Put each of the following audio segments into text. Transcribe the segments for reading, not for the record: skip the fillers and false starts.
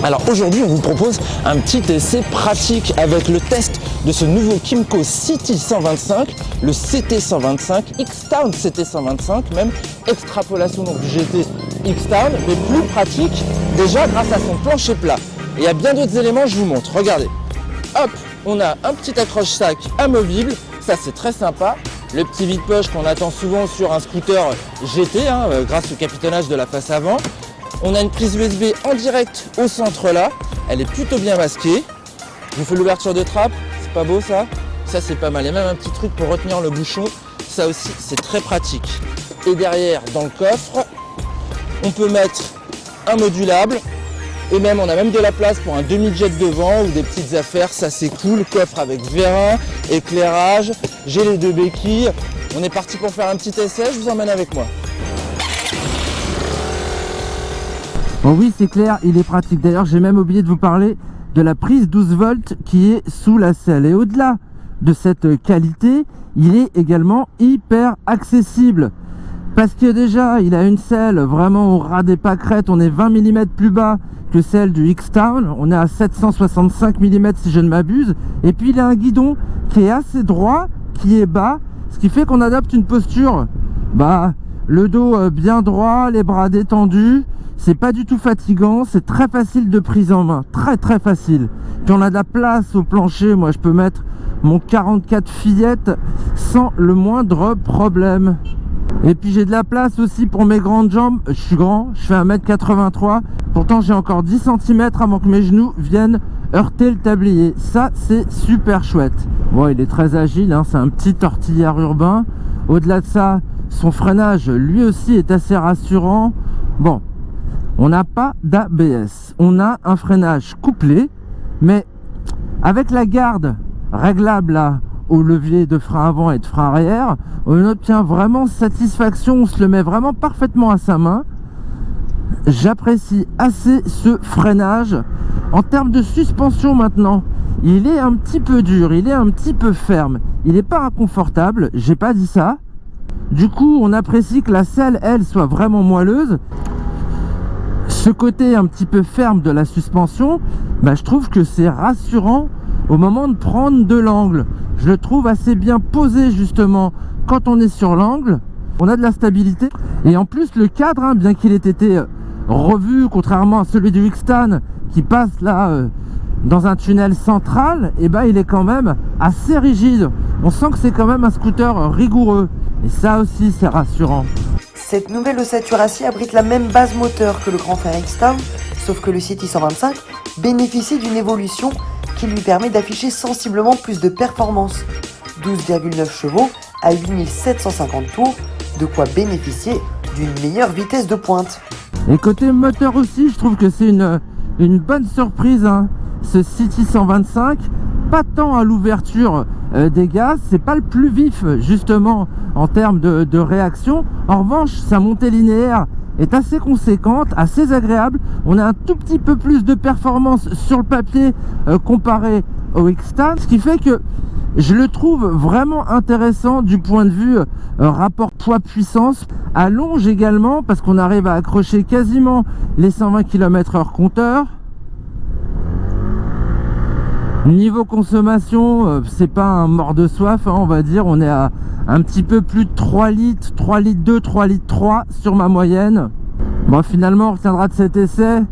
Alors aujourd'hui, on vous propose un petit essai pratique avec le test de ce nouveau Kymco City 125, le CT125, X-Town CT125, même extrapolation donc du GT X-Town, mais plus pratique déjà grâce à son plancher plat. Et il y a bien d'autres éléments, je vous montre. Regardez, hop, on a un petit accroche-sac amovible, ça c'est très sympa. Le petit vide-poche qu'on attend souvent sur un scooter GT, grâce au capitonnage de la face avant. On a une prise USB en direct au centre là, elle est plutôt bien masquée. Je vous fais l'ouverture de trappe, c'est pas beau ça? Ça c'est pas mal, et même un petit truc pour retenir le bouchon, ça aussi c'est très pratique. Et derrière dans le coffre, on peut mettre un modulable, et même on a même de la place pour un demi-jet devant ou des petites affaires, ça c'est cool. Coffre avec vérin, éclairage, j'ai les deux béquilles. On est parti pour faire un petit essai, je vous emmène avec moi. Bon oui, c'est clair, il est pratique. D'ailleurs, j'ai même oublié de vous parler de la prise 12 volts qui est sous la selle. Et au-delà de cette qualité, il est également hyper accessible. Parce que déjà, il a une selle vraiment au ras des pâquerettes. On est 20 mm plus bas que celle du X-Town. On est à 765 mm si je ne m'abuse. Et puis, il a un guidon qui est assez droit, qui est bas. Ce qui fait qu'on adopte une posture, le dos bien droit, les bras détendus. C'est pas du tout fatigant, c'est très facile de prise en main, très facile. Puis on a de la place au plancher, moi je peux mettre mon 44 fillettes sans le moindre problème. Et puis j'ai de la place aussi pour mes grandes jambes, je suis grand, je fais 1m83, pourtant j'ai encore 10 cm avant que mes genoux viennent heurter le tablier. Ça c'est super chouette. Bon, il est très agile, c'est un petit tortillard urbain. Au-delà de ça, son freinage lui aussi est assez rassurant. Bon, on n'a pas d'ABS, on a un freinage couplé, mais avec la garde réglable là, au levier de frein avant et de frein arrière, on obtient vraiment satisfaction, on se le met vraiment parfaitement à sa main. J'apprécie assez ce freinage. En termes de suspension maintenant, il est un petit peu dur, il est un petit peu ferme, il n'est pas inconfortable, j'ai pas dit ça. Du coup, on apprécie que la selle, elle, soit vraiment moelleuse. Ce côté un petit peu ferme de la suspension, je trouve que c'est rassurant au moment de prendre de l'angle. Je le trouve assez bien posé justement quand on est sur l'angle. On a de la stabilité. Et en plus le cadre, bien qu'il ait été revu, contrairement à celui du X-Town qui passe là dans un tunnel central, il est quand même assez rigide. On sent que c'est quand même un scooter rigoureux. Et ça aussi c'est rassurant. Cette nouvelle ossature acier abrite la même base moteur que le grand frère X-Town, sauf que le City 125 bénéficie d'une évolution qui lui permet d'afficher sensiblement plus de performance. 12,9 chevaux à 8750 tours, de quoi bénéficier d'une meilleure vitesse de pointe. Et côté moteur aussi, je trouve que c'est une bonne surprise, ce City 125. Pas tant à l'ouverture des gaz, c'est pas le plus vif justement en termes de réaction. En revanche, sa montée linéaire est assez conséquente, assez agréable. On a un tout petit peu plus de performance sur le papier comparé au X-Town, ce qui fait que je le trouve vraiment intéressant du point de vue rapport poids-puissance. À longe également, parce qu'on arrive à accrocher quasiment les 120 km/h compteur. Niveau consommation, c'est pas un mort de soif, on va dire. On est à un petit peu plus de 3 litres, 3 litres 2, 3 litres 3 sur ma moyenne. Bon, finalement, on retiendra de cet essai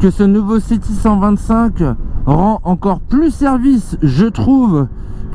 que ce nouveau City 125 rend encore plus service, je trouve,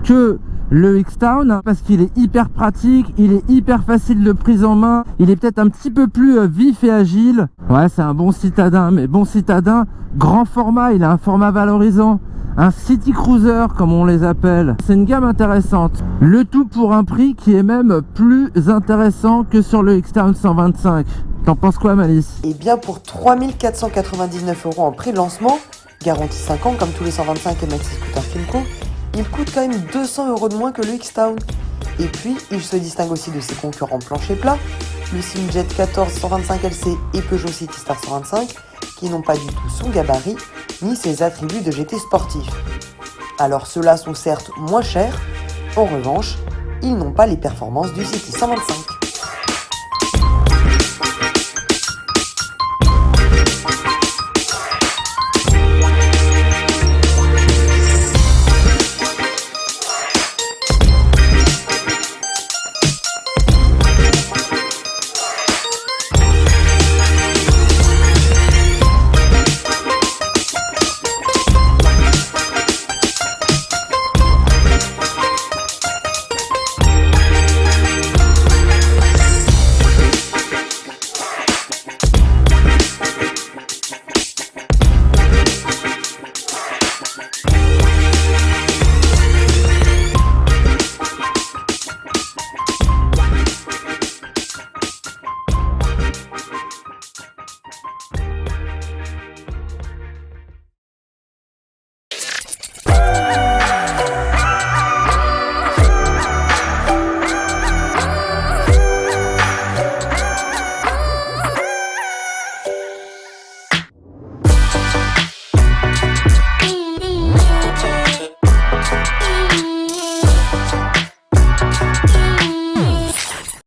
que le X-Town, parce qu'il est hyper pratique, il est hyper facile de prise en main, il est peut-être un petit peu plus vif et agile. Ouais, c'est un bon citadin, mais bon citadin, grand format, il a un format valorisant. Un City Cruiser comme on les appelle. C'est une gamme intéressante. Le tout pour un prix qui est même plus intéressant que sur le X-Town 125. T'en penses quoi, Malice? Et bien pour 3 499 € en prix de lancement, garantie 5 ans comme tous les 125 et maxi scooter Kymco, il coûte quand même 200 € de moins que le X-Town. Et puis, il se distingue aussi de ses concurrents plancher plat, le Simjet 14 125 LC et Peugeot Citystar 125, qui n'ont pas du tout son gabarit, ni ses attributs de GT sportif. Alors ceux-là sont certes moins chers, en revanche, ils n'ont pas les performances du City 125.